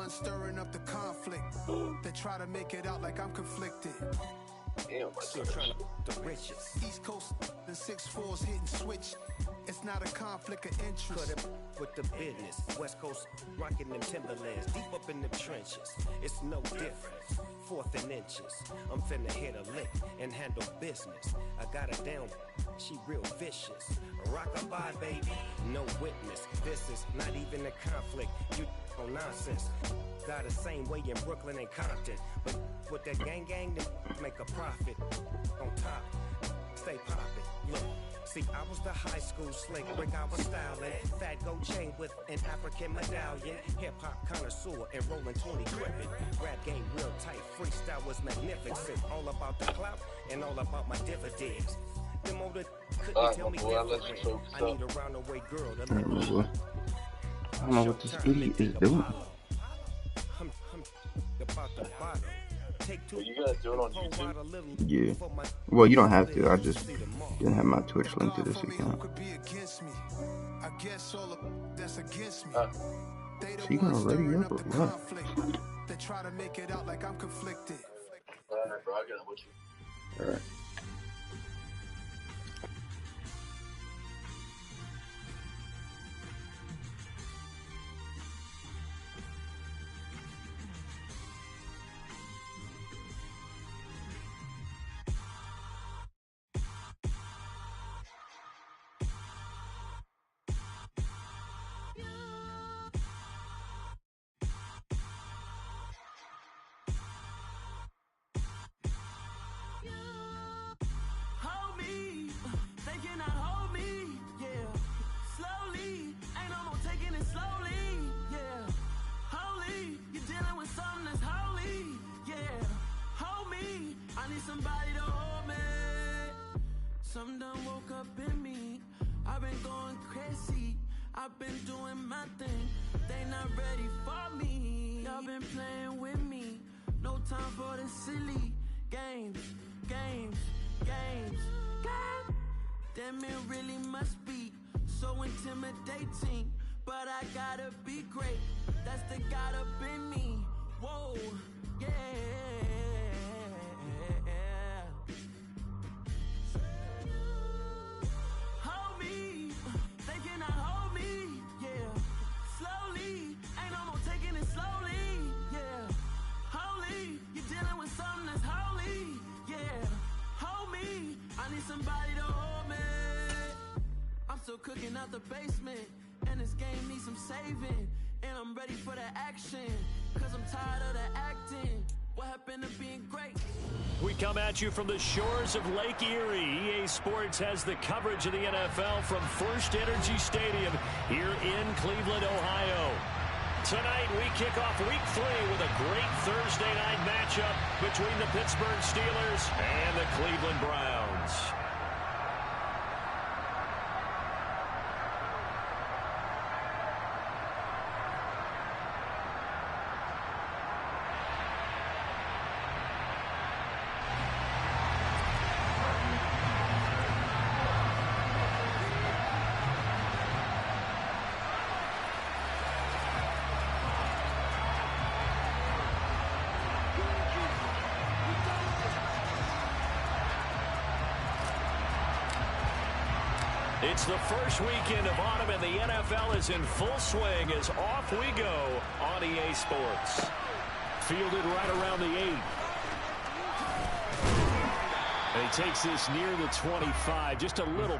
one stirring up the conflict. They try to make it out like I'm conflicted. Damn, Still trying to the riches. East Coast, the 6'4s hitting switch. It's not a conflict of interest. Cut it with the business. West Coast rocking them Timberlands, deep up in the trenches. It's no difference. 4th and inches. I'm finna hit a lick and handle business. I got her down. She real vicious. Rock-a-bye, baby. No witness. This is not even a conflict. You on nonsense. Got the same way in Brooklyn and Compton. But with that gang, then make a profit. On top, stay poppin'. Look. See, I was the high school slick Rick, I was styling. Fat gold chain with an African medallion. Hip-hop connoisseur and rolling 20 gripping. Rap game real tight, freestyle was magnificent. All about the clout and all about my dividends. Them older couldn't tell me different. I need a roundaway girl to let me. I don't know what this idiot is doing. I'm about the bottom. Well, you guys do it on YouTube? Yeah. Well, you don't have to. I just didn't have my Twitch link to this account. So you gonna ready up or what? They try to make it out like I'm conflicted. Alright, bro, I got what you. Alright. Somebody to hold me. Some done woke up in me. I've been going crazy. I've been doing my thing. They not ready for me. Y'all been playing with me. No time for the silly games. Damn, it really must be so intimidating. But I gotta be great. That's the God up in me. Whoa, yeah. Somebody to hold me. I'm still cooking out the basement, and this game needs some saving. And I'm ready for the action, cause I'm tired of the acting. What happened to being great? We come at you from the shores of Lake Erie. EA Sports has the coverage of the NFL from First Energy Stadium here in Cleveland, Ohio. Tonight, we kick off Week 3 with a great Thursday night matchup between the Pittsburgh Steelers and the Cleveland Browns. It's the first weekend of autumn, and the NFL is in full swing as off we go on EA Sports. Fielded right around the 8. And he takes this near the 25, just a little.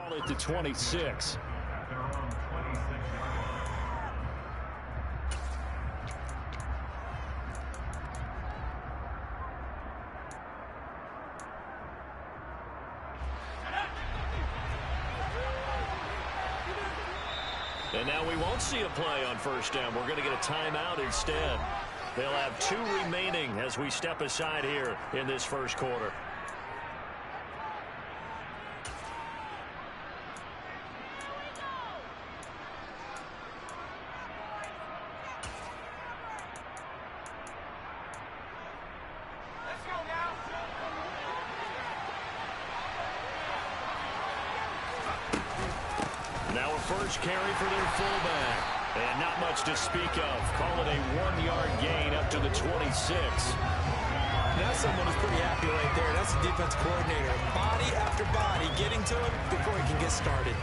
ball at the 26. And now we won't see a play on first down. We're going to get a timeout instead. They'll have 2 remaining as we step aside here in this first quarter. Now a first carry for their fullback. And not much to speak of. Call it a 1-yard gain up to the 26. Now someone is pretty happy right there. That's the defense coordinator. Body after body getting to him before he can get started.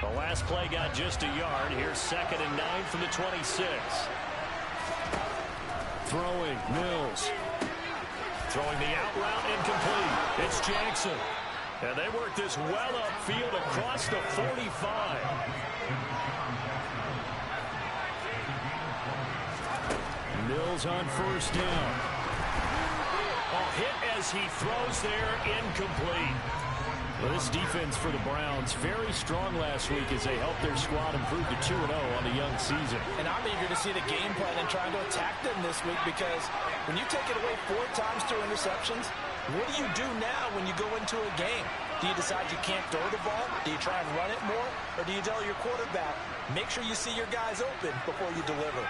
The last play got just a yard. Here's 2nd and 9 from the 26. Throwing, Mills. Throwing the out route, incomplete. It's Jackson. And they work this well upfield across the 45. Mills on first down. Oh, hit as he throws there, incomplete. Well, this defense for the Browns, very strong last week as they helped their squad improve to 2-0 on the young season. And I'm eager to see the game plan and trying to attack them this week, because when you take it away 4 times through interceptions, what do you do now when you go into a game? Do you decide you can't throw the ball? Do you try and run it more? Or do you tell your quarterback, make sure you see your guys open before you deliver?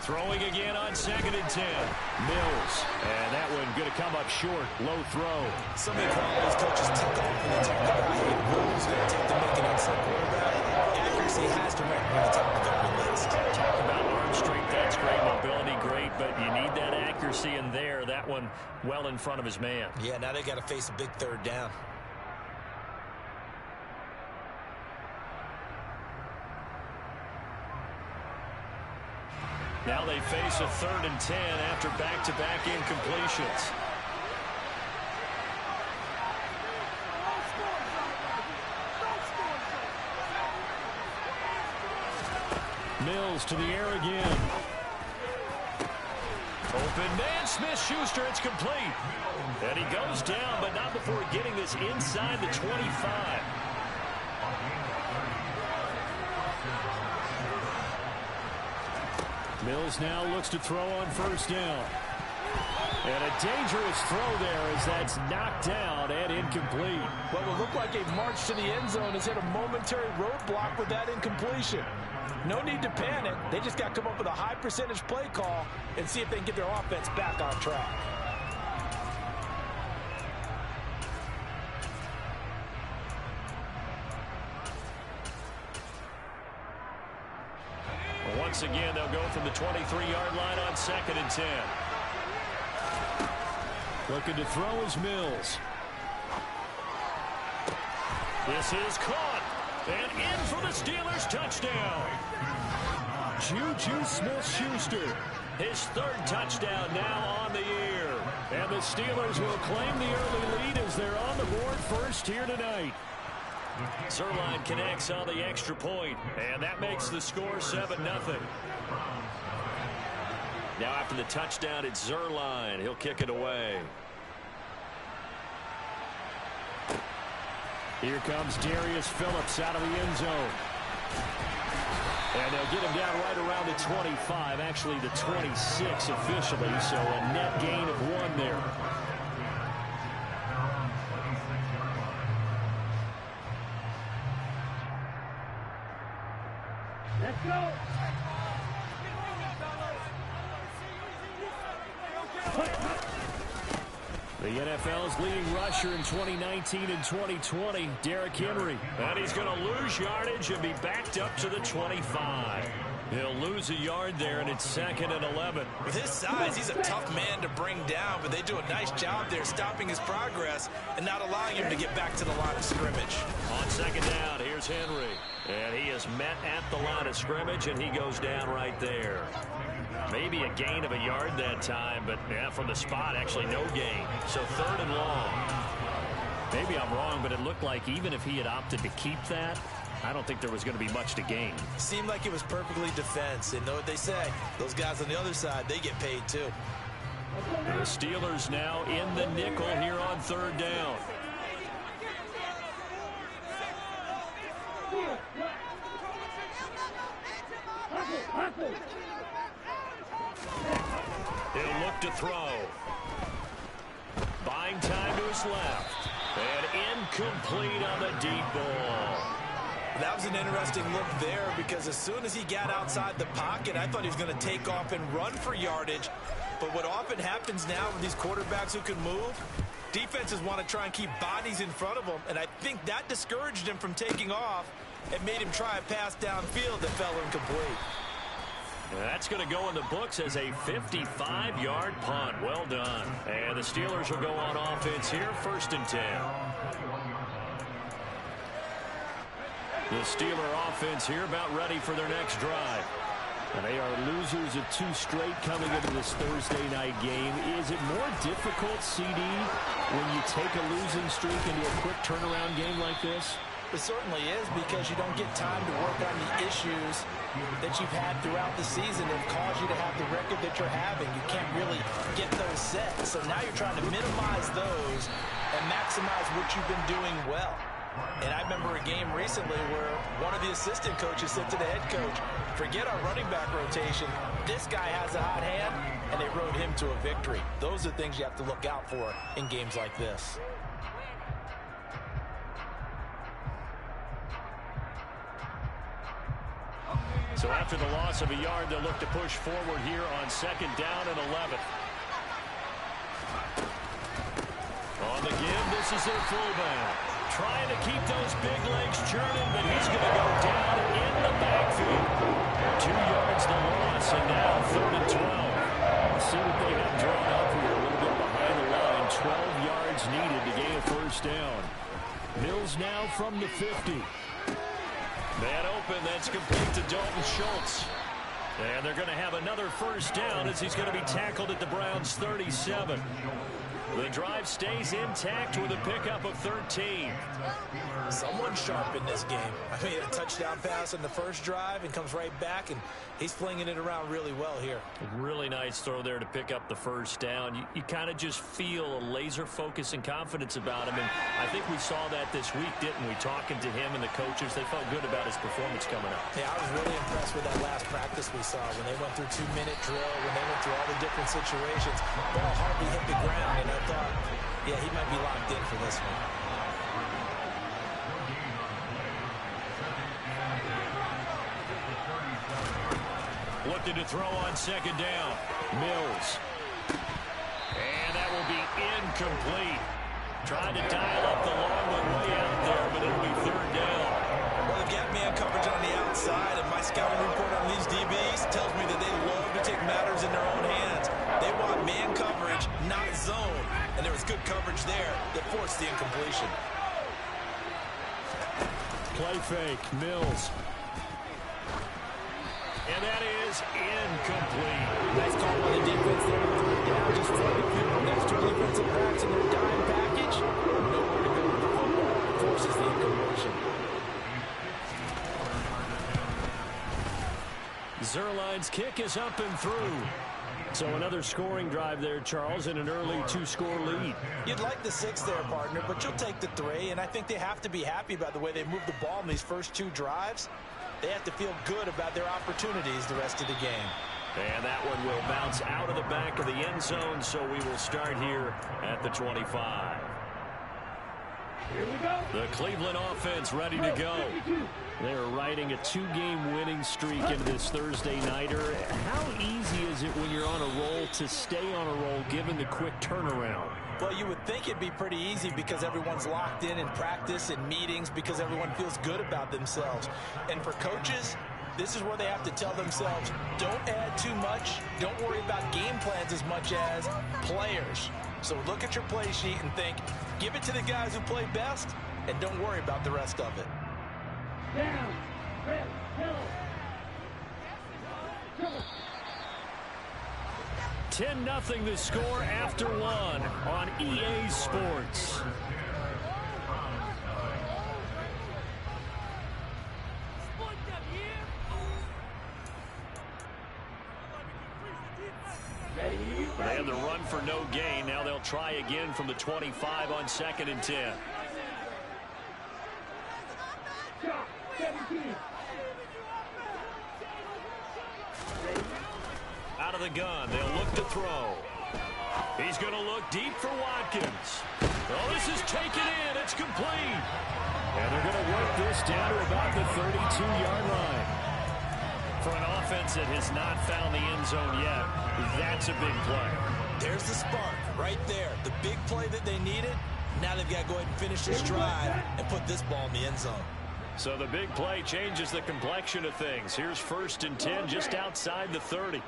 Throwing again on 2nd and 10. Mills. And that one going to come up short. Low throw. Some of the qualities coaches take off when they talk about how Mills going to take to make an outside quarterback. Accuracy has to rank near the top of every list. Talk about arm strength. That's great. Mobility, great. But you need that accuracy in there. That one well in front of his man. Yeah, now they got to face a big 3rd down. Now they face a 3rd and 10 after back-to-back incompletions. Mills to the air again. Open man, Smith-Schuster, it's complete. And he goes down, but not before getting this inside the 25. Mills now looks to throw on first down. And a dangerous throw there as that's knocked down and incomplete. What will look like a march to the end zone has hit a momentary roadblock with that incompletion. No need to panic. They just got to come up with a high percentage play call and see if they can get their offense back on track. Once again, they'll go from the 23-yard line on 2nd and 10. Looking to throw is Mills. This is caught. And in for the Steelers touchdown. Juju Smith-Schuster. His 3rd touchdown now on the year. And the Steelers will claim the early lead as they're on the board first here tonight. Zerline connects on the extra point, and that makes the score 7-0. Now after the touchdown, it's Zerline. He'll kick it away. Here comes Darius Phillips out of the end zone. And they'll get him down right around the 25, actually the 26 officially, so a net gain of 1 there. Let's go. The NFL's leading rusher in 2019 and 2020, Derrick Henry. And he's going to lose yardage and be backed up to the 25. He'll lose a yard there, and it's 2nd and 11. With his size, he's a tough man to bring down, but they do a nice job there stopping his progress and not allowing him to get back to the line of scrimmage. On 2nd down, here's Henry. And he is met at the line of scrimmage, and he goes down right there. Maybe a gain of a yard that time, but yeah, from the spot, actually no gain. So 3rd and long. Maybe I'm wrong, but it looked like even if he had opted to keep that, I don't think there was going to be much to gain. Seemed like it was perfectly defense. And know what they say, those guys on the other side, they get paid too. The Steelers now in the nickel here on 3rd down. He'll look to throw. Buying time to his left. And incomplete on the deep ball. That was an interesting look there because as soon as he got outside the pocket, I thought he was going to take off and run for yardage. But what often happens now with these quarterbacks who can move, defenses want to try and keep bodies in front of them. And I think that discouraged him from taking off and made him try a pass downfield that fell incomplete. That's going to go in the books as a 55-yard punt. Well done. And the Steelers will go on offense here, 1st and 10. The Steeler offense here about ready for their next drive. And they are losers of 2 straight coming into this Thursday night game. Is it more difficult, CD, when you take a losing streak into a quick turnaround game like this? It certainly is because you don't get time to work on the issues that you've had throughout the season that cause you to have the record that you're having. You can't really get those set. So now you're trying to minimize those and maximize what you've been doing well. And I remember a game recently where one of the assistant coaches said to the head coach, forget our running back rotation. This guy has a hot hand, and they rode him to a victory. Those are things you have to look out for in games like this. So after the loss of a yard, they'll look to push forward here on 2nd down and 11. On the give, this is their fullback. Trying to keep those big legs churning, but he's going to go down in the backfield. 2 yards the loss, and now 3rd and 12. Let's see what they have drawn up here. A little bit behind the line. 12 yards needed to gain a 1st down. Mills now from the 50. Man open, that's complete to Dalton Schultz. And they're going to have another 1st down as he's going to be tackled at the Browns' 37. The drive stays intact with a pickup of 13. Someone sharp in this game. I mean, a touchdown pass in the first drive and comes right back, and he's flinging it around really well here. Really nice throw there to pick up the 1st down. You kind of just feel a laser focus and confidence about him, and I think we saw that this week, didn't we? Talking to him and the coaches, they felt good about his performance coming up. Yeah, I was really impressed with that last practice we saw when they went through 2-minute drill, when they went through all the different situations. Ball hardly hit the ground, and I thought, yeah, he might be locked in for this one. Looking to throw on 2nd down. Mills. And that will be incomplete. Trying to dial up the long one way out there, but it'll be 3rd down. Well, they've got man coverage on the outside, and my scouting report on these DBs tells me that they love to take matters in their own hands. They want man coverage, not zone. And there was good coverage there that forced the incompletion. Play fake. Mills. And that is incomplete. Nice call by the defense there to throw it down. Just trying to keep next to defensive backs in their dime package. Nowhere to go with the football. Forces the incompletion. Zerline's kick is up and through. So another scoring drive there, Charles, and an early 2-score lead. You'd like the 6 there, partner, but you'll take the 3, and I think they have to be happy about the way they moved the ball in these first 2 drives. They have to feel good about their opportunities the rest of the game. And that one will bounce out of the back of the end zone, so we will start here at the 25. Here we go. The Cleveland offense ready to go. They're riding a 2-game winning streak into this Thursday nighter. How easy is it when you're on a roll to stay on a roll given the quick turnaround? Well, you would think it'd be pretty easy because everyone's locked in practice and meetings because everyone feels good about themselves. And for coaches, this is where they have to tell themselves, don't add too much. Don't worry about game plans as much as players. So look at your play sheet and think, give it to the guys who play best, and don't worry about the rest of it. Down, red, yellow. 10-0 the score after one on EA Sports. They had the run for no gain. Now they'll try again from the 25 on 2nd and 10. Out of the gun, they'll look to throw. He's going to look deep for Watkins. Oh, this is taken in. It's complete. And they're going to work this down to about the 32-yard line. For an offense that has not found the end zone yet, that's a big play. There's the spark right there. The big play that they needed. Now they've got to go ahead and finish this drive and put this ball in the end zone. So the big play changes the complexion of things. Here's 1st and 10 just outside the 30.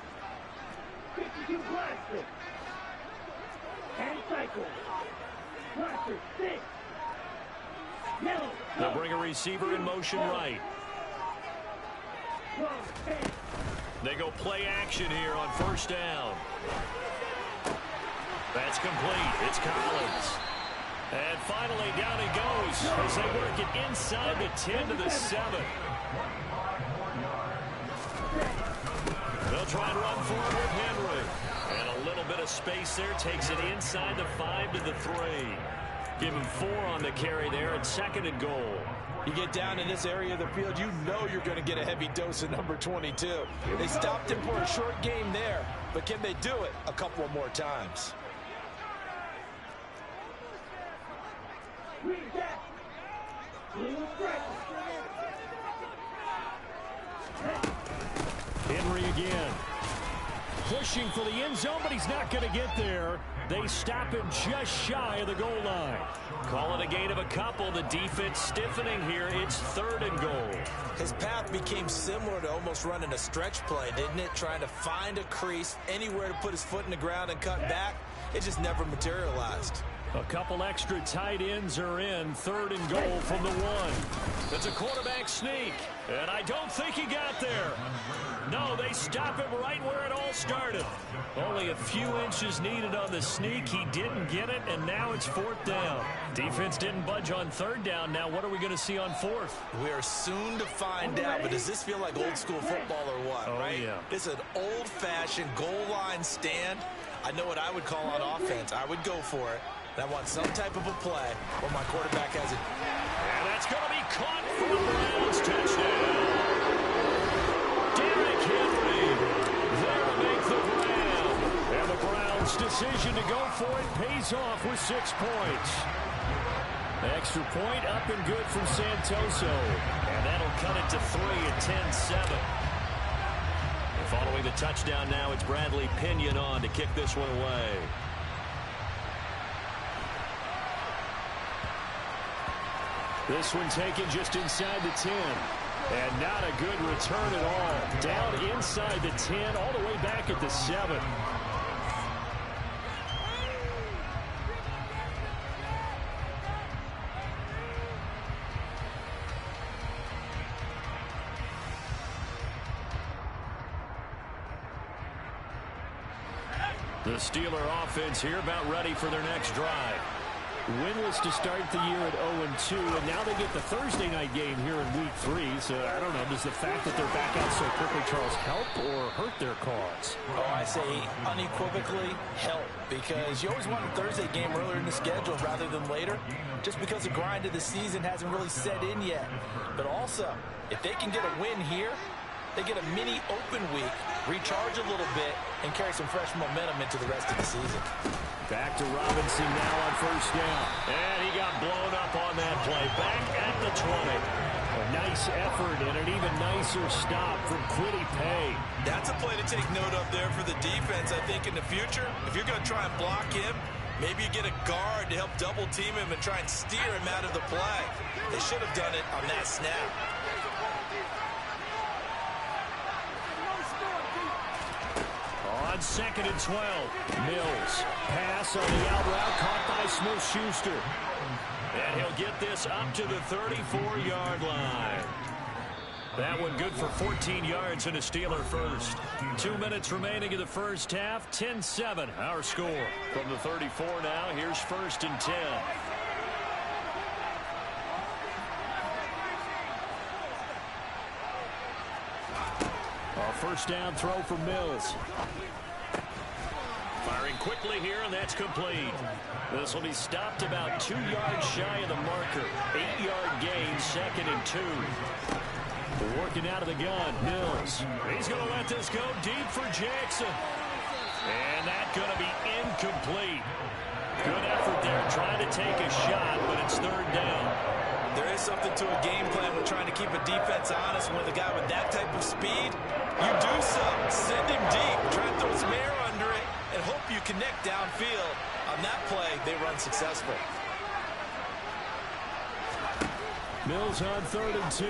52 blaster. And cycle. Blaster 6. Yellow. They'll bring a receiver in motion right. They go play action here on 1st down. That's complete. It's Collins. And finally down he goes as they work it inside the 10 to the 7. They'll try and run forward with Henry. And a little bit of space there takes it inside the 5 to the 3. Give him 4 on the carry there at 2nd and goal. You get down in this area of the field, you know you're going to get a heavy dose of number 22. They stopped him for a short game there, but can they do it a couple more times? Henry again. Pushing for the end zone, but he's not going to get there. They stop him just shy of the goal line. Call it a gain of a couple. The defense stiffening here. It's 3rd and goal. His path became similar to almost running a stretch play, didn't it? Trying to find a crease, anywhere to put his foot in the ground and cut back. It just never materialized. A couple extra tight ends are in. 3rd and goal from the 1. It's a quarterback sneak, and I don't think he got there. No, they stop him right where it all started. Only a few inches needed on the sneak. He didn't get it, and now it's 4th down. Defense didn't budge on 3rd down. Now what are we going to see on 4th? We are soon to find out, but does this feel like old school football or what, right? Yeah. It's an old-fashioned goal line stand. I know what I would call on offense. I would go for it. I want some type of a play where my quarterback has it. And that's going to be caught for the Browns. Touchdown. Derrick Henry there to make the grab. And the Browns' decision to go for it pays off with 6 points. Extra point up and good from Santoso. And that'll cut it to 3 at 10-7. Following the touchdown now, it's Bradley Pinion on to kick this one away. This one taken just inside the 10. And not a good return at all. Down inside the 10, all the way back at the 7. The Steeler offense here about ready for their next drive. Winless to start the year at 0-2, and now they get the Thursday night game here in Week 3. So, I don't know, does the fact that they're back out so quickly, Charles, help or hurt their cause? Oh, I say unequivocally help, because you always want a Thursday game earlier in the schedule rather than later, just because the grind of the season hasn't really set in yet. But also, if they can get a win here, they get a mini open week, recharge a little bit, and carry some fresh momentum into the rest of the season. Back to Robinson now on 1st down. And he got blown up on that play. Back at the 20. A nice effort and an even nicer stop from Kwity Paye. That's a play to take note of there for the defense, I think, in the future. If you're going to try and block him, maybe you get a guard to help double team him and try and steer him out of the play. They should have done it on that snap. on 2nd and 12. Mills. Pass on the out route caught by Smith-Schuster. And he'll get this up to the 34-yard line. That one good for 14 yards and a Steeler first. 2 minutes remaining in the first half. 10-7 our score. From the 34 now, here's 1st and 10. A first down throw for Mills. Firing quickly here, and that's complete. This will be stopped about 2 yards shy of the marker. 8-yard gain, 2nd and 2. Working out of the gun, Mills. He's going to let this go deep for Jackson. And that's going to be incomplete. Good effort there trying to take a shot, but it's 3rd down. There is something to a game plan with trying to keep a defense honest. With a guy with that type of speed, you do so. Send him deep. Try and throw some air under it and hope you connect downfield. On that play, they run successful. Mills on 3rd and 2.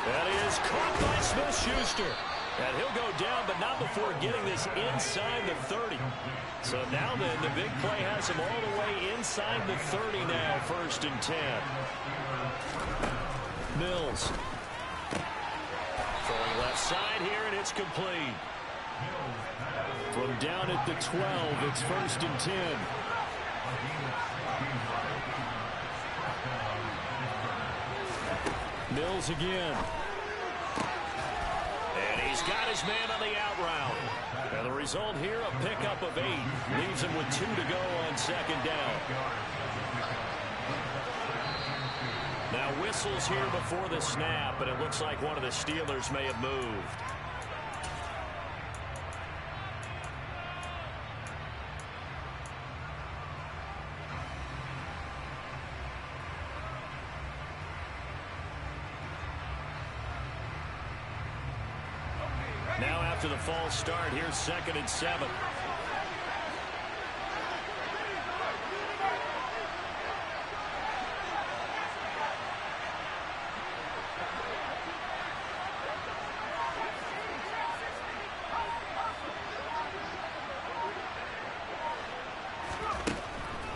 That is caught by Smith-Schuster. And he'll go down, but not before getting this inside the 30. So now then, the big play has him all the way inside the 30 now, 1st and 10. Mills. Throwing left side here, and it's complete. From down at the 12, it's 1st and 10. Mills again. And he's got his man on the out route. And the result here, a pickup of 8. Leaves him with 2 to go on 2nd down. Now whistles here before the snap, and it looks like one of the Steelers may have moved. Now after the false start, here's 2nd and 7.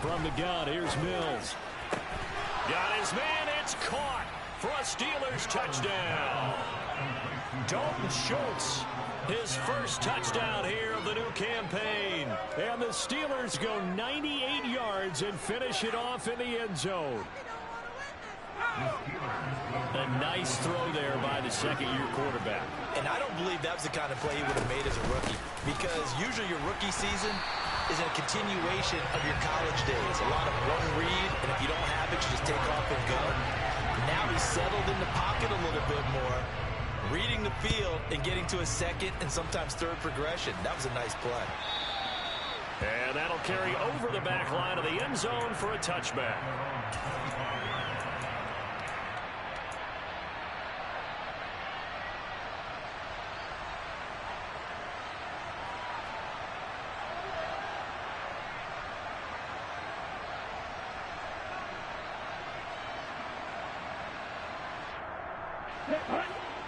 From the gun, here's Mills. Got his man, it's caught for a Steelers touchdown. Dalton Schultz, his first touchdown here of the new campaign. And the Steelers go 98 yards and finish it off in the end zone. A nice throw there by the second-year quarterback. And I don't believe that was the kind of play he would have made as a rookie, because usually your rookie season is a continuation of your college days. A lot of one read, and if you don't have it, you just take off and go. Now he's settled in the pocket a little bit more, reading the field and getting to a second and sometimes third progression. That was a nice play. And that'll carry over the back line of the end zone for a touchback.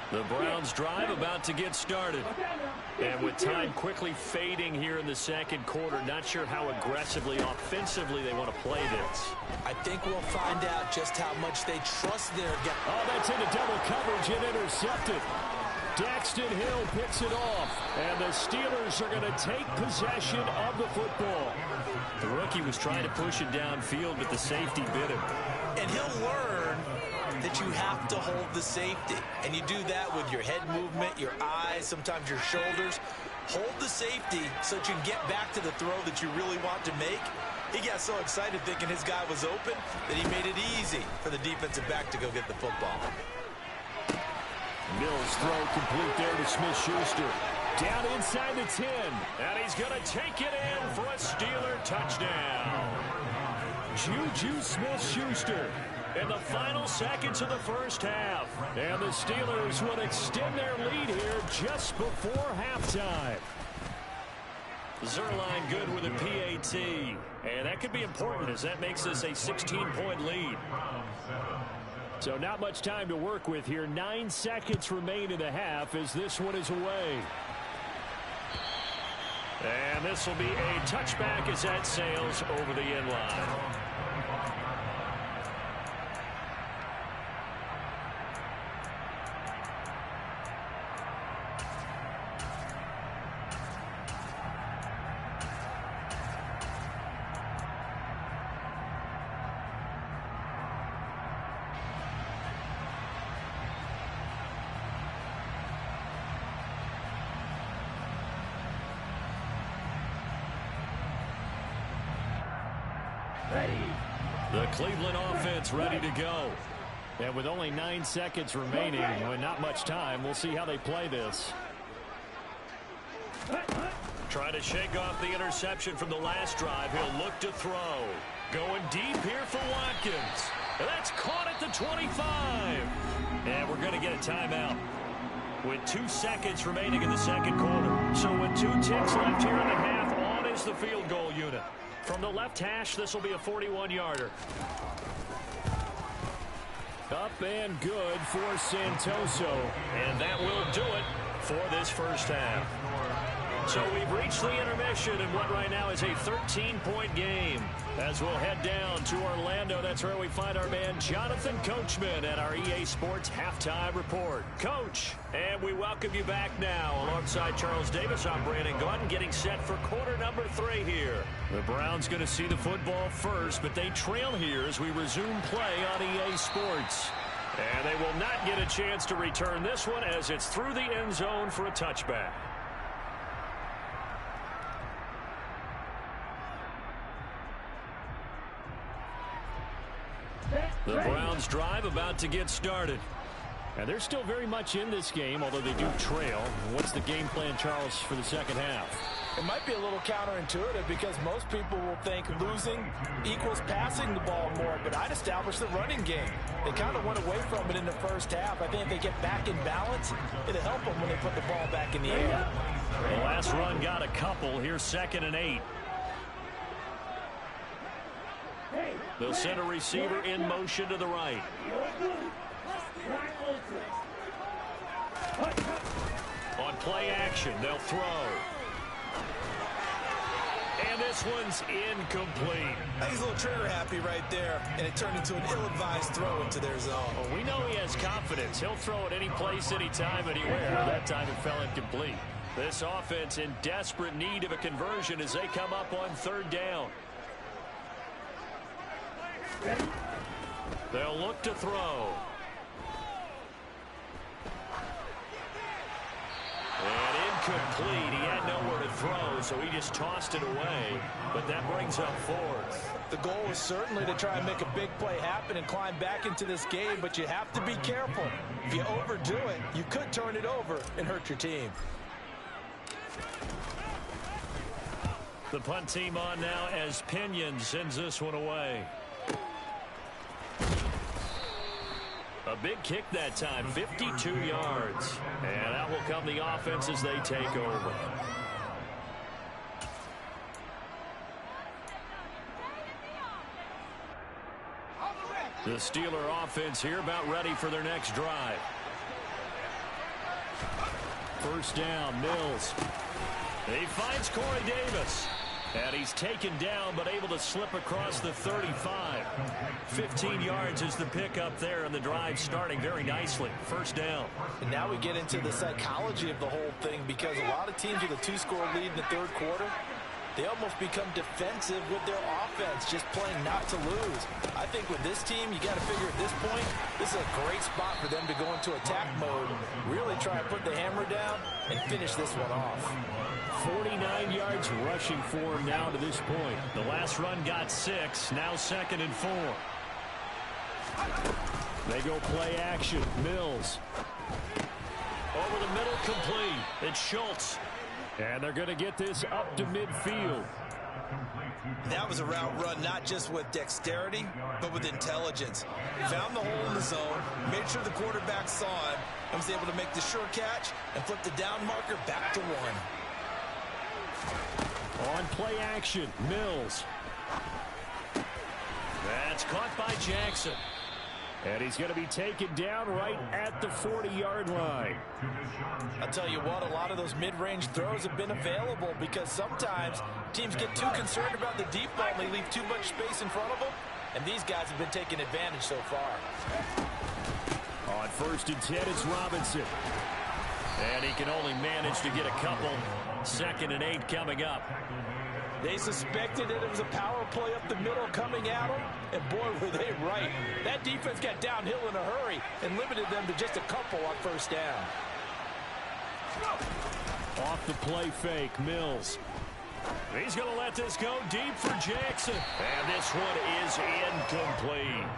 The Browns drive about to get started. And with time quickly fading here in the second quarter, not sure how aggressively, offensively they want to play this. I think we'll find out just how much they trust their guy. Oh, that's into double coverage and intercepted. Daxton Hill picks it off, and the Steelers are going to take possession of the football. The rookie was trying to push it downfield, but the safety bit him. And he'll learn that you have to hold the safety. And you do that with your head movement, your eyes, sometimes your shoulders. Hold the safety so that you can get back to the throw that you really want to make. He got so excited thinking his guy was open that he made it easy for the defensive back to go get the football. Mills throw complete there to Smith-Schuster. Down inside the 10. And he's going to take it in for a Steeler touchdown. Juju Smith-Schuster in the final seconds of the first half. And the Steelers would extend their lead here just before halftime. Zerline good with a PAT. And that could be important as that makes this a 16-point lead. So not much time to work with here. 9 seconds remain in the half as this one is away. And this will be a touchback as that sails over the end line. The Cleveland offense ready to go. And with only 9 seconds remaining and not much time, we'll see how they play this. Try to shake off the interception from the last drive. He'll look to throw. Going deep here for Watkins. That's caught at the 25. And we're going to get a timeout with 2 seconds remaining in the second quarter. So with 2 ticks left here in the half, on is the field goal unit. From the left hash, this will be a 41-yarder. Up and good for Santoso. And that will do it for this first half. So we've reached the intermission in what right now is a 13-point game. As we'll head down to Orlando, that's where we find our man Jonathan Coachman at our EA Sports Halftime Report. Coach, and we welcome you back now. Alongside Charles Davis, I'm Brandon Gaudin, getting set for quarter number 3 here. The Browns going to see the football first, but they trail here as we resume play on EA Sports. And they will not get a chance to return this one as it's through the end zone for a touchback. The Browns drive about to get started. And they're still very much in this game, although they do trail. What's the game plan, Charles, for the second half? It might be a little counterintuitive because most people will think losing equals passing the ball more, but I'd establish the running game. They kind of went away from it in the first half. I think if they get back in balance, it'll help them when they put the ball back in the air. The last run got a couple. Here's 2nd and 8. They'll send a receiver in motion to the right. On play action, they'll throw. And this one's incomplete. He's a little trigger happy right there, and it turned into an ill-advised throw into their zone. Well, we know he has confidence. He'll throw it any place, anytime, anywhere. That time it fell incomplete. This offense in desperate need of a conversion as they come up on 3rd down. They'll look to throw. And incomplete. He had nowhere to throw, so he just tossed it away. But that brings up 4th. The goal is certainly to try and make a big play happen and climb back into this game, but you have to be careful. If you overdo it, you could turn it over and hurt your team. The punt team on now as Pinion sends this one away. A big kick that time, 52 yards. And out will come the offense as they take over. The Steeler offense here about ready for their next drive. 1st down, Mills. He finds Corey Davis. And he's taken down, but able to slip across the 35. 15 yards is the pickup there, and the drive starting very nicely. 1st down. And now we get into the psychology of the whole thing, because a lot of teams with a 2-score lead in the 3rd quarter, they almost become defensive with their offense, just playing not to lose. I think with this team, you got to figure at this point, this is a great spot for them to go into attack mode, really try and put the hammer down and finish this one off. 49 yards rushing for him now to this point. The last run got 6, now 2nd and 4. They go play action. Mills. Over the middle, complete. It's Schultz. And they're going to get this up to midfield. That was a route run not just with dexterity, but with intelligence. Found the hole in the zone, made sure the quarterback saw it, and was able to make the sure catch and flip the down marker back to 1. On play action, Mills. That's caught by Jackson. And he's going to be taken down right at the 40-yard line. I'll tell you what, a lot of those mid-range throws have been available because sometimes teams get too concerned about the deep ball and they leave too much space in front of them. And these guys have been taking advantage so far. On 1st and 10, it's Robinson. And he can only manage to get a couple. 2nd and 8 coming up. They suspected that it was a power play up the middle coming at them, and boy, were they right. That defense got downhill in a hurry and limited them to just a couple on 1st down. Off the play fake, Mills. He's going to let this go deep for Jackson. And this one is incomplete.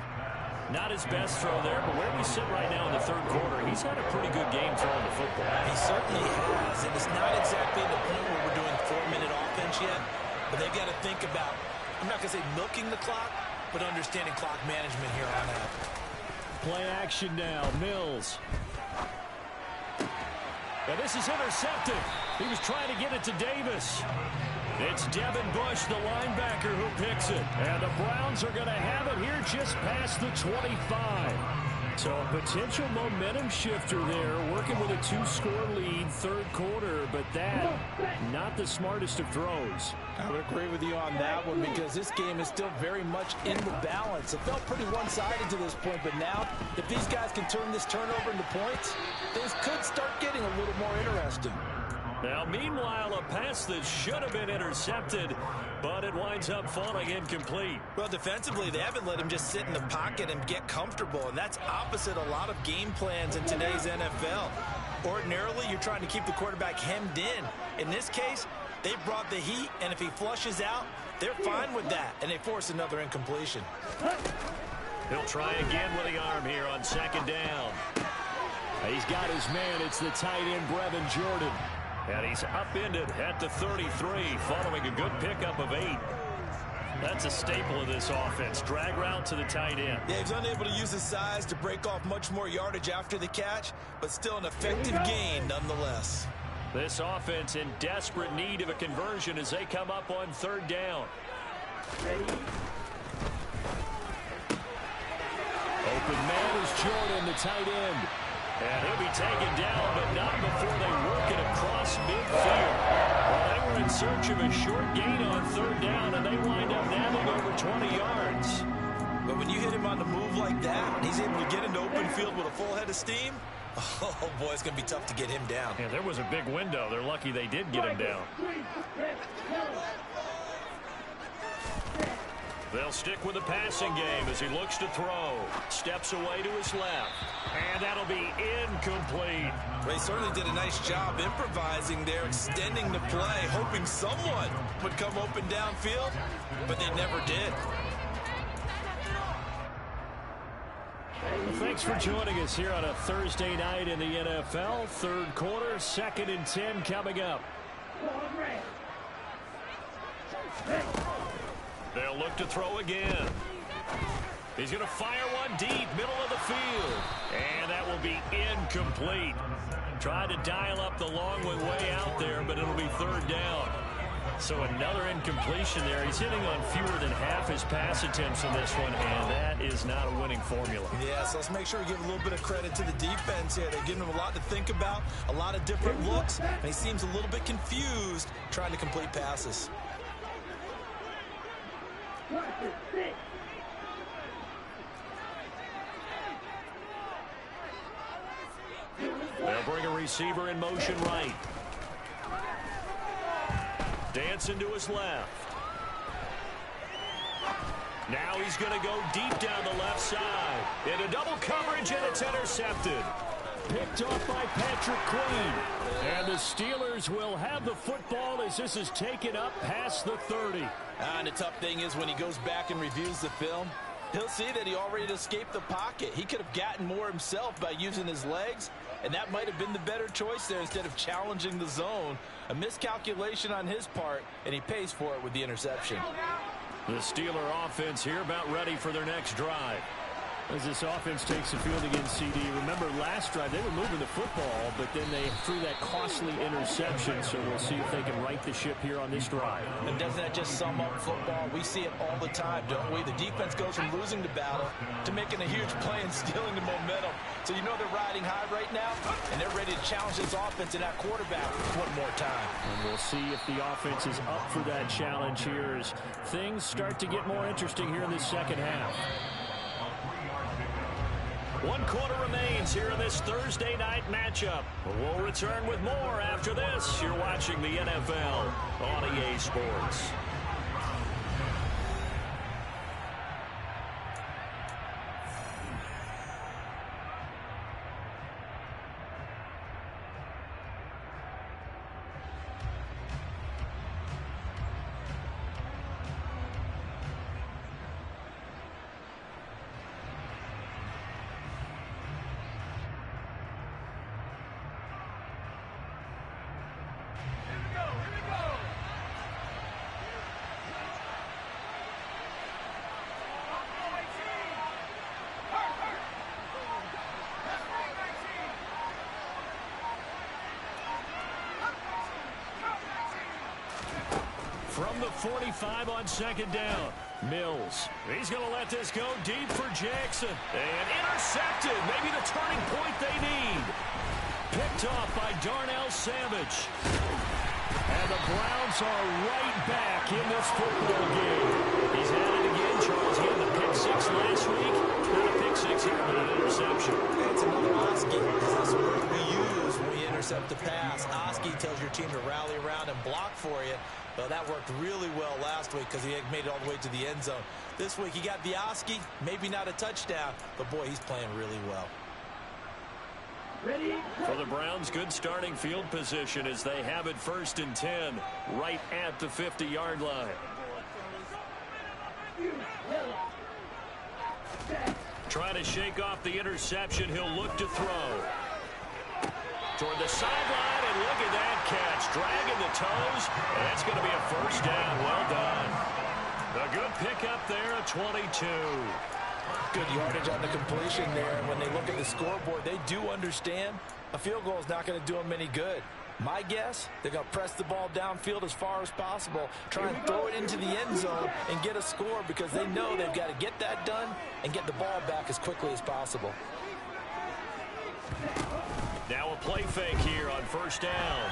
Not his best throw there, but where we sit right now in the 3rd quarter, he's had a pretty good game throwing the football. He certainly has, and it's not exactly the point where we're doing 4-minute offense yet. But they've got to think about, I'm not going to say milking the clock, but understanding clock management here on out. Play action now, Mills. And this is intercepted. He was trying to get it to Davis. It's Devin Bush, the linebacker, who picks it. And the Browns are going to have it here just past the 25. So a potential momentum shifter there, working with a 2-score lead, 3rd quarter, but that, not the smartest of throws. I would agree with you on that one because this game is still very much in the balance. It felt pretty one-sided to this point, but now, if these guys can turn this turnover into points, things could start getting a little more interesting. Now, meanwhile, a pass that should have been intercepted, but it winds up falling incomplete. Well, defensively, they haven't let him just sit in the pocket and get comfortable, and that's opposite a lot of game plans in today's NFL. Ordinarily, you're trying to keep the quarterback hemmed in. In this case, they brought the heat, and if he flushes out, they're fine with that, and they force another incompletion. He'll try again with the arm here on 2nd down. He's got his man. It's the tight end, Brevin Jordan. And he's upended at the 33 following a good pickup of 8. That's a staple of this offense. Drag route to the tight end. Yeah, he's unable to use his size to break off much more yardage after the catch, but still an effective gain nonetheless. This offense in desperate need of a conversion as they come up on 3rd down. Open man is Jordan, the tight end. And he'll be taken down, but not before they work it across midfield. Well, they were in search of a short gain on 3rd down, and they wind up nabbing over 20 yards. But when you hit him on the move like that, and he's able to get into open field with a full head of steam, oh, boy, it's going to be tough to get him down. Yeah, there was a big window. They're lucky they did get him down. They'll stick with the passing game as he looks to throw. Steps away to his left. And that'll be incomplete. They certainly did a nice job improvising there, extending the play, hoping someone would come open downfield, but they never did. Well, thanks for joining us here on a Thursday night in the NFL. 3rd quarter, 2nd and 10 coming up. They'll look to throw again. He's going to fire one deep, middle of the field. And that will be incomplete. Tried to dial up the long way out there, but it'll be 3rd down. So another incompletion there. He's hitting on fewer than half his pass attempts in this one, and that is not a winning formula. Yeah, so let's make sure we give a little bit of credit to the defense here. They're giving him a lot to think about, a lot of different looks, and he seems a little bit confused trying to complete passes. They'll bring a receiver in motion right. Dancing to his left. Now he's going to go deep down the left side. Into double coverage, and it's intercepted. Picked off by Patrick Queen. And the Steelers will have the football as this is taken up past the 30. And the tough thing is when he goes back and reviews the film, he'll see that he already escaped the pocket. He could have gotten more himself by using his legs, and that might have been the better choice there instead of challenging the zone. A miscalculation on his part, and he pays for it with the interception. The Steeler offense here about ready for their next drive. As this offense takes the field against CD, remember last drive they were moving the football, but then they threw that costly interception, so we'll see if they can right the ship here on this drive. And doesn't that just sum up football? We see it all the time, don't we? The defense goes from losing the battle to making a huge play and stealing the momentum. So you know they're riding high right now, and they're ready to challenge this offense and that quarterback one more time. And we'll see if the offense is up for that challenge here as things start to get more interesting here in this second half. 1 quarter remains here in this Thursday night matchup. We'll return with more after this. You're watching the NFL on EA Sports. From the 45 on second down, Mills. He's going to let this go deep for Jackson. And intercepted. Maybe the turning point they need. Picked off by Darnell Savage. And the Browns are right back in this football game. He's at it again, Charles. He had the pick six last week. Not a pick six here, but an interception. It's another Oski. That's the word we use when we intercept the pass. Oski tells your team to rally around and block for you. Well, that worked really well last week because he had made it all the way to the end zone. This week he got the Oski, maybe not a touchdown, but boy, he's playing really well. For the Browns, good starting field position as they have it 1st and 10 right at the 50-yard line. Trying to shake off the interception. He'll look to throw. Toward the sideline, and look at that catch. Dragging the toes, and that's going to be a first down. Well done. A good pickup there at 22. Good yardage on the completion there. And when they look at the scoreboard, they do understand a field goal is not going to do them any good. My guess, they're going to press the ball downfield as far as possible, try and throw it into the end zone and get a score because they know they've got to get that done and get the ball back as quickly as possible. Now a play fake here on 1st down.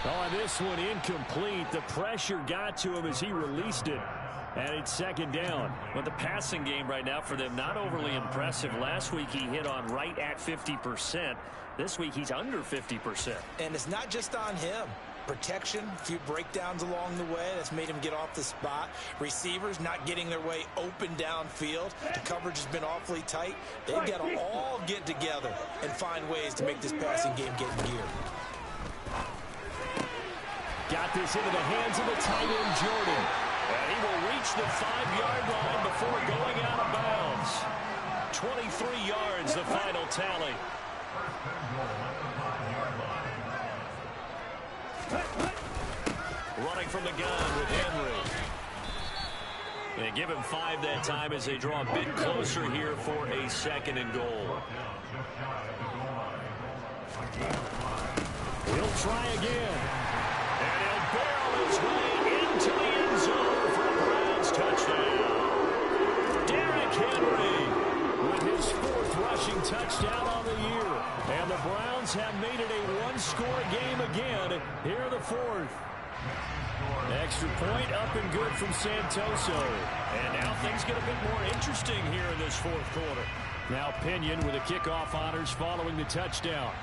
Oh, this one incomplete. The pressure got to him as he released it. And it's 2nd down. But the passing game right now for them, not overly impressive. Last week he hit on right at 50%. This week he's under 50%. And it's not just on him. Protection, a few breakdowns along the way. That's made him get off the spot. Receivers not getting their way open downfield. The coverage has been awfully tight. They've got to all get together and find ways to make this passing game get in gear. Got this into the hands of the tight end, Jordan. And he will reach the 5-yard line before going out of bounds. 23 yards, the final tally. Running from the gun with Henry. They give him 5 that time as they draw a bit closer here for a 2nd and goal. He'll try again. And he'll barrel his way into the end zone for a Browns touchdown. Derrick Henry with his 4th rushing touchdown on the year. And the Browns have made it a 1-score game again here in the 4th. Extra point up and good from Santoso. And now things get a bit more interesting here in this 4th quarter. Now Pinion with the kickoff honors following the touchdown.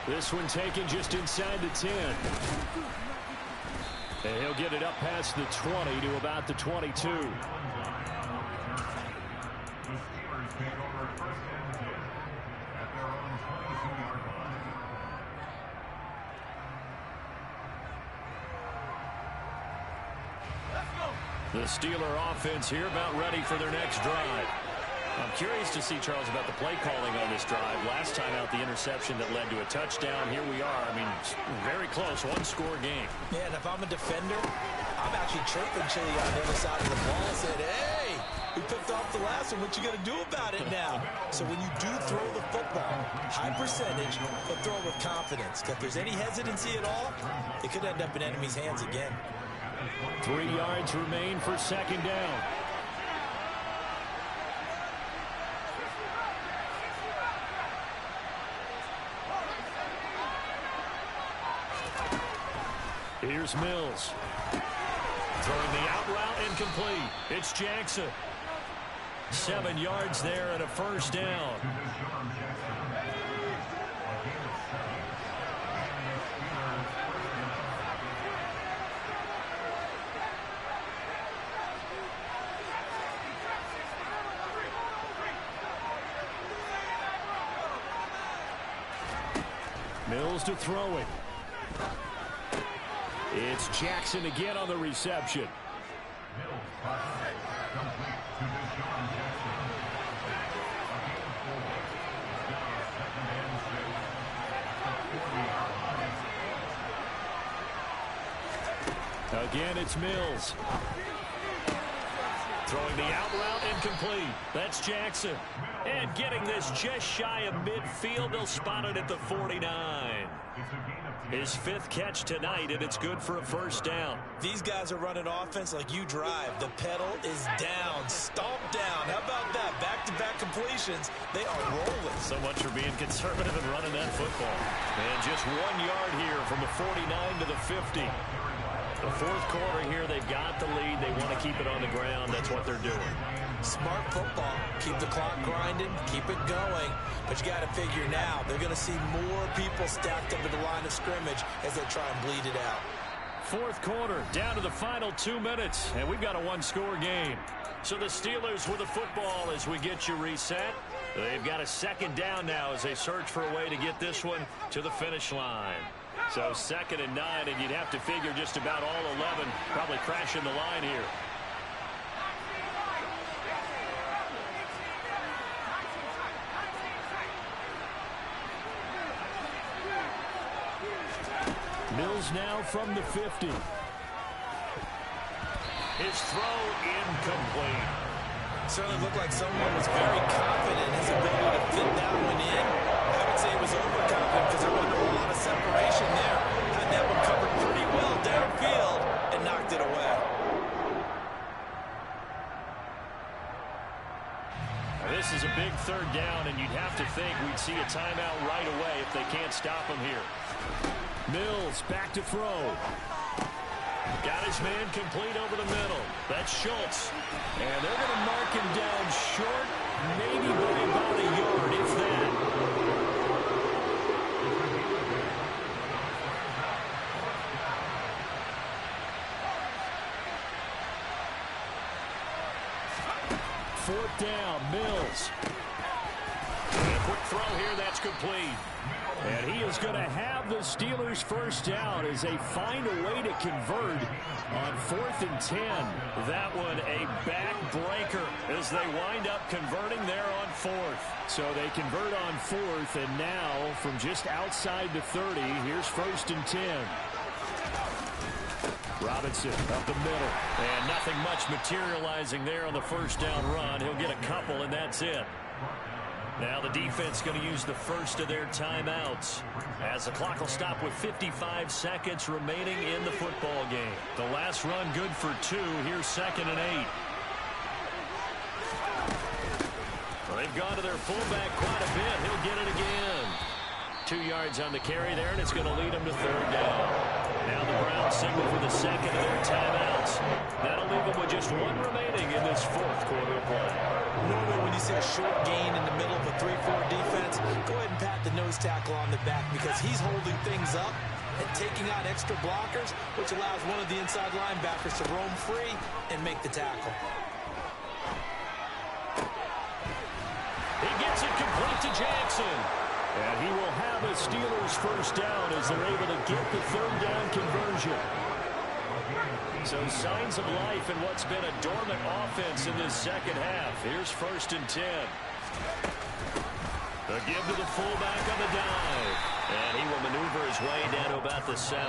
This one taken just inside the 10. And he'll get it up past the 20 to about the 22. The Steeler offense here about ready for their next drive. I'm curious to see, Charles, about the play calling on this drive. Last time out, the interception that led to a touchdown. Here we are. I mean, very close, 1-score game. Yeah, and if I'm a defender, I'm actually chirping Chili on the other side of the ball and said, hey, close, and what you got to do about it now. So when you do throw the football, high percentage, but throw it with confidence. If there's any hesitancy at all, it could end up in enemy's hands again. 3 yards remain for second down. Here's Mills. Throwing the out route incomplete. It's Jackson. 7 yards there and a first down. Mills to throw it. It's Jackson again on the reception. Again, it's Mills. Throwing the out route incomplete. That's Jackson. And getting this just shy of midfield. They'll spot it at the 49. His 5th catch tonight, and it's good for a first down. These guys are running offense like you drive. The pedal is down, stomp down. How about that? Back-to-back completions. They are rolling. So much for being conservative and running that football. And just 1 yard here from the 49 to the 50. The 4th quarter here, they've got the lead. They want to keep it on the ground. That's what they're doing. Smart football. Keep the clock grinding. Keep it going. But you got to figure now, they're going to see more people stacked up at the line of scrimmage as they try and bleed it out. 4th quarter, down to the final 2 minutes, and we've got a one-score game. So the Steelers with the football as we get you reset. They've got a second down now as they search for a way to get this one to the finish line. So 2nd and 9, and you'd have to figure just about all 11 probably crashing the line here. Mills now from the 50. His throw incomplete. Certainly looked like someone was very confident in his ability to fit that one in. I would say it was overconfident because there wasn't a whole lot of separation there. Had that one covered pretty well downfield and knocked it away. This is a big 3rd down, and you'd have to think we'd see a timeout right away if they can't stop him here. Mills back to throw. Got his man complete over the middle. That's Schultz. And they're going to mark him down short, maybe by about a yard, if that. Fourth down, Mills. And a quick throw here, that's complete. And he is going to have the Steelers first down as they find a way to convert on 4th and 10. That one a backbreaker as they wind up converting there on 4th. So they convert on 4th, and now from just outside the 30, here's 1st and 10. Robinson up the middle, and nothing much materializing there on the first down run. He'll get a couple, and that's it. Now the defense going to use the first of their timeouts as the clock will stop with 55 seconds remaining in the football game. The last run good for 2. Here's 2nd and 8. Well, they've gone to their fullback quite a bit. He'll get it again. 2 yards on the carry there, and it's going to lead them to 3rd down. Now the Browns signal for the second of their timeouts. That'll leave them with just 1 remaining in this 4th quarter of play. Normally when you see a short gain in the middle of a 3-4 defense, go ahead and pat the nose tackle on the back because he's holding things up and taking out extra blockers, which allows one of the inside linebackers to roam free and make the tackle. He gets it complete to Jackson. And he will have a Steelers first down as they're able to get the 3rd down conversion. So signs of life in what's been a dormant offense in this second half. Here's 1st and 10. A give to the fullback on the dive. And he will maneuver his way down to about the 7.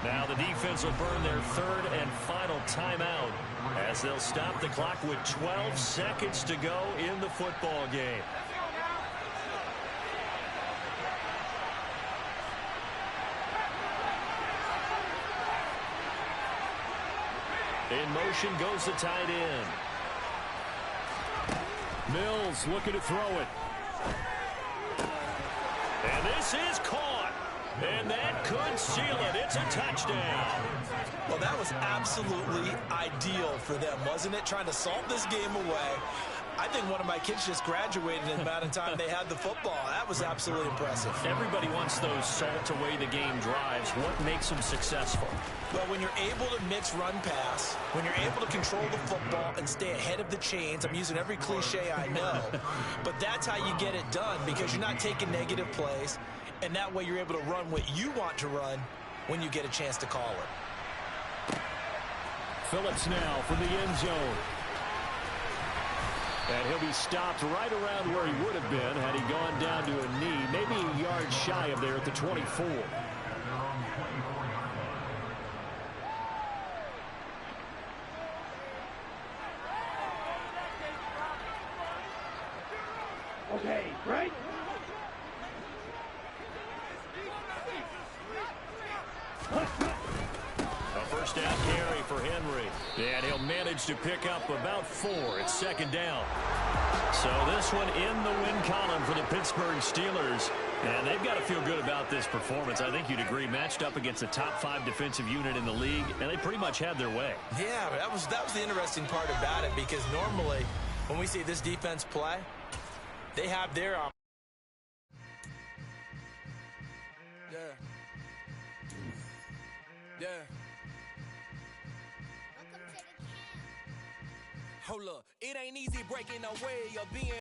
Now the defense will burn their third and final timeout as they'll stop the clock with 12 seconds to go in the football game. In motion goes the tight end. Mills looking to throw it. And this is caught. And that could seal it. It's a touchdown. Well, that was absolutely ideal for them, wasn't it? Trying to salt this game away. I think one of my kids just graduated in the amount of time they had the football. That was absolutely impressive. Everybody wants those salt-away-the-game drives. What makes them successful? Well, when you're able to mix run-pass, when you're able to control the football and stay ahead of the chains, I'm using every cliche I know, but that's how you get it done because you're not taking negative plays, and that way you're able to run what you want to run when you get a chance to call it. Phillips now from the end zone. And he'll be stopped right around where he would have been had he gone down to a knee, maybe a yard shy of there at the 24. Okay, right? A first down carry for Henry. And he'll manage to pick up about 4. It's second down. So this one in the win column for the Pittsburgh Steelers. And they've got to feel good about this performance. I think you'd agree, matched up against the top 5 defensive unit in the league, and they pretty much had their way. Yeah, that was the interesting part about it because normally when we see this defense play, they have their Yeah. Hold up, it ain't easy breaking away or being